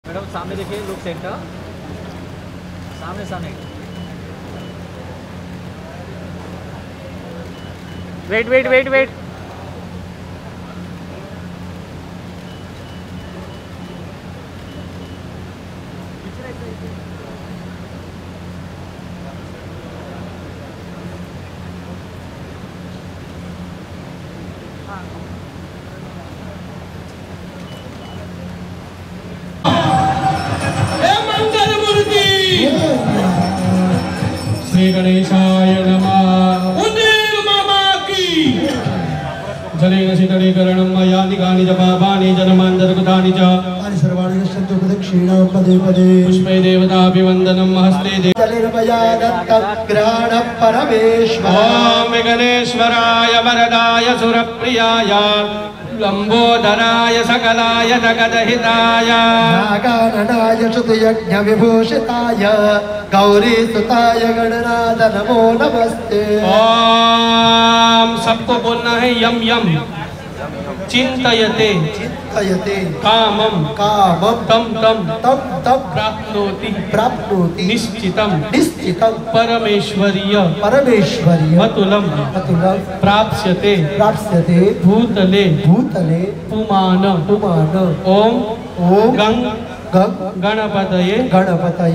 Madam सामने देखिए, look centre, सामने सामने। Wait wait wait wait. Shri गणेशाय नमः। जलेन शीतलीकरणं मयानि कानि च पापानि जन्मान्तर्गतानि च तानि सर्वाणि यस्सन्तु प्रदक्षिणां पदे पदे। पुष्पे देवताभिवन्दनं हस्ते जलेन मया दत्तं ग्रहणं परमेश्वर। ॐ गणेश्वराय वरदाय सुरप्रियाय लंबोदराय सकलाय जगदहिताय नागाननाय श्रुतयज्ञविभूषिताय गौरीसुताय गणनाथ नमो नमस्ते। ॐ सबको बोलना है यम यम। चिंतयते चिन्तयते कामं कामं तम तम तं तं प्राप्नोति प्राप्नोति निश्चितं निश्चितं परमेश्वर्य परमेश्वर्य मतुलं अतुलं प्राप्स्यते प्राप्स्यते भूतले भूतले पुमान पुमान। ओम ॐ गं गं गणपतये गणपतये